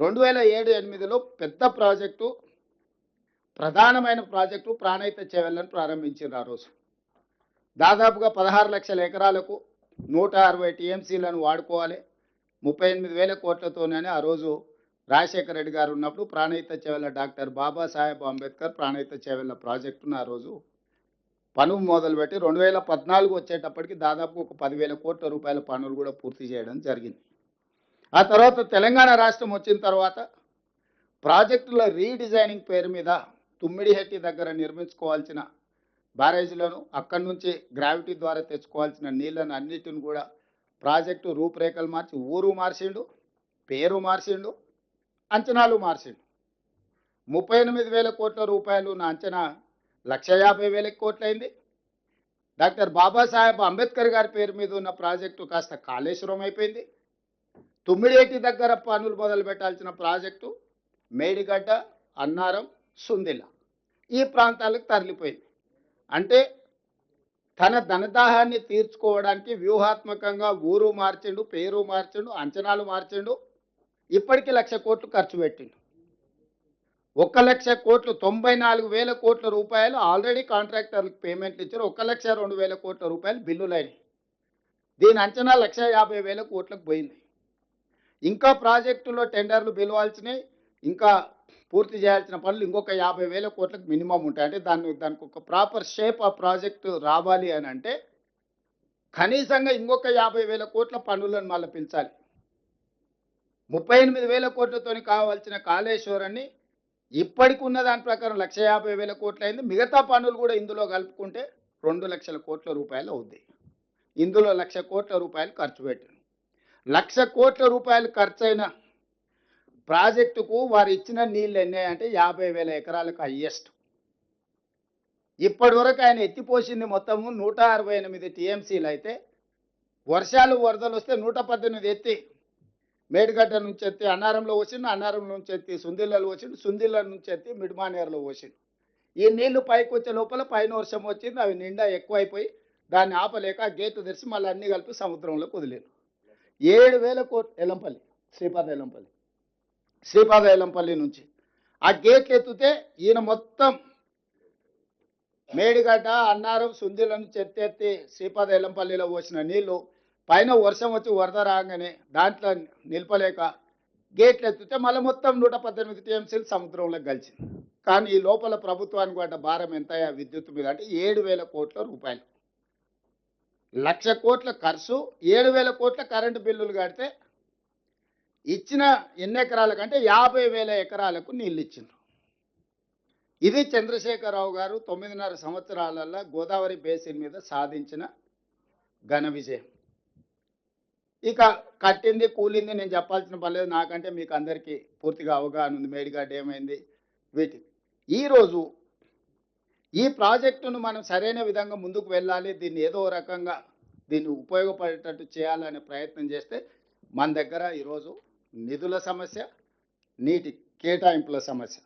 2007-8లో పెద్ద ప్రాజెక్టు, ప్రధానమైన ప్రాజెక్టు ప్రాణహిత చేవెళ్ళని ప్రారంభించారు ఆ రోజు. దాదాపుగా 16 లక్షల ఎకరాలకు 160 టీఎంసీలను వాడుకోవాలి. 38,000 కోట్లతోనని ఆ రోజు రాజశేఖర రెడ్డి గారు ఉన్నప్పుడు ప్రాణహిత చేవెళ్ళ డాక్టర్ బాబాసాహెబ్ అంబేద్కర్ ప్రాణహిత చేవెళ్ళ ప్రాజెక్టును ఆ రోజు పనులు మొదలుపెట్టి 2014 వచ్చేటప్పటికి దాదాపు ఒక 10,000 కోట్ల రూపాయల పనులు కూడా పూర్తి చేయడం జరిగింది. ఆ తర్వాత తెలంగాణ రాష్ట్రం వచ్చిన తర్వాత ప్రాజెక్టుల రీడిజైనింగ్ పేరు మీద తుమ్మిడిహెట్టి దగ్గర నిర్మించుకోవాల్సిన బ్యారేజీలను, అక్కడి నుంచి గ్రావిటీ ద్వారా తెచ్చుకోవాల్సిన నీళ్లను అన్నిటిని కూడా ప్రాజెక్టు రూపురేఖలు మార్చి ఊరు మార్చిండు, పేరు మార్చిండు, అంచనాలు మార్చిండు. 38,000 కోట్ల రూపాయలు నా అంచనా 1,50,000 కోట్లయింది. డాక్టర్ బాబాసాహెబ్ అంబేద్కర్ గారి పేరు మీద ఉన్న ప్రాజెక్టు కాస్త కాళేశ్వరం అయిపోయింది. తుమ్మిడిహెట్టి దగ్గర పనులు మొదలు పెట్టాల్సిన ప్రాజెక్టు మేడిగడ్డ, అన్నారం, సుందిల్ల ఈ ప్రాంతాలకు తరలిపోయింది. అంటే తన ధనదాహాన్ని తీర్చుకోవడానికి వ్యూహాత్మకంగా ఊరు మార్చిండు, పేరు మార్చిండు, అంచనాలు మార్చిండు. ఇప్పటికీ 1,00,000 కోట్లు ఖర్చు పెట్టిండు. 1,00,000 కోట్లు 94,000 కోట్ల రూపాయలు ఆల్రెడీ కాంట్రాక్టర్లకు పేమెంట్లు ఇచ్చారు. 1,02,000 కోట్ల రూపాయలు బిల్లులైనవి. దీని అంచనా 1,50,000 కోట్లకు పోయింది. ఇంకా ప్రాజెక్టులో టెండర్లు పిలవాల్సినవి, ఇంకా పూర్తి చేయాల్సిన పనులు ఇంకొక 50,000 కోట్లకు మినిమం ఉంటాయి. అంటే దానికి ఒక ప్రాపర్ షేప్ ఆ ప్రాజెక్టు రావాలి అని అంటే కనీసంగా ఇంకొక 50,000 కోట్ల పనులను మళ్ళీ పిలిచాలి. 38,000 కోట్లతోని కావాల్సిన కాళేశ్వరాన్ని ఇప్పటికి ఉన్న దాని ప్రకారం 1,50,000 కోట్లు అయింది. మిగతా పనులు కూడా ఇందులో కలుపుకుంటే 2,00,000 కోట్ల రూపాయలు అవుద్ది. ఇందులో 1,00,000 కోట్ల రూపాయలు ఖర్చు పెట్టారు. 1,00,000 కోట్ల రూపాయలు ఖర్చైన ప్రాజెక్టుకు వారు ఇచ్చిన నీళ్ళు ఎన్ని అంటే 50,000 ఎకరాలకు హయ్యెస్ట్. ఇప్పటి వరకు ఆయన ఎత్తిపోసింది మొత్తము 168 టీఎంసీలు అయితే వర్షాలు వరదలు వస్తే 118 ఎత్తి మేడిగడ్డ నుంచి ఎత్తి అన్నారంలో పోసిండు, అన్నారం నుంచి ఎత్తి సుందిళ్ళలో పోసిండు, సుందిళ్ళ నుంచి ఎత్తి మిడ్మానేరులో పోసిండు. ఈ నీళ్లు పైకి వచ్చే లోపల పైన వర్షం వచ్చింది, అవి నిండా ఎక్కువైపోయి దాన్ని ఆపలేక గేట్లు తెరిచి మళ్ళీ అన్ని కలిపి సముద్రంలోకి వదిలేరు. 7,000 కోట్లు ఎల్లంపల్లి, శ్రీపాద ఎల్లంపల్లి నుంచి ఆ గేట్లు ఎత్తితే ఈయన మొత్తం మేడిగడ్డ, అన్నారం, సుందిళ్ళ నుంచి ఎత్తి శ్రీపాద ఎల్లంపల్లిలో పోసిన నీళ్లు పైన వర్షం వచ్చి వరద రాగానే దాంట్లో నిలపలేక గేట్లు ఎత్తితే మళ్ళీ మొత్తం 118 టీఎంసీలు సముద్రంలోకి కలిసింది. కానీ ఈ లోపల ప్రభుత్వానికి పడ్డ భారం ఎంత విద్యుత్ మీద అంటే 7,000 కోట్ల రూపాయలు. 1,00,000 కోట్ల ఖర్చు, 7,000 కోట్ల కరెంటు బిల్లులు కడితే ఇచ్చిన ఎన్ని ఎకరాలకు అంటే 50,000 ఎకరాలకు నీళ్ళు ఇచ్చిండ్రు. ఇది చంద్రశేఖరరావు గారు 9.5 సంవత్సరాలలో గోదావరి బేసిన్ మీద సాధించిన ఘన విజయం. ఇక కట్టింది కూలింది నేను చెప్పాల్సిన పని లేదు, నాకంటే మీకు అందరికీ పూర్తిగా అవగాహన ఉంది మేడిగడ్డ ఏమైంది వీటి. ఈరోజు ఈ ప్రాజెక్టును మనం సరైన విధంగా ముందుకు వెళ్ళాలి, దీన్ని ఏదో రకంగా దీన్ని ఉపయోగపడేటట్టు చేయాలనే ప్రయత్నం చేస్తే మన దగ్గర ఈరోజు నిధుల సమస్య, నీటి కేటాయింపుల సమస్య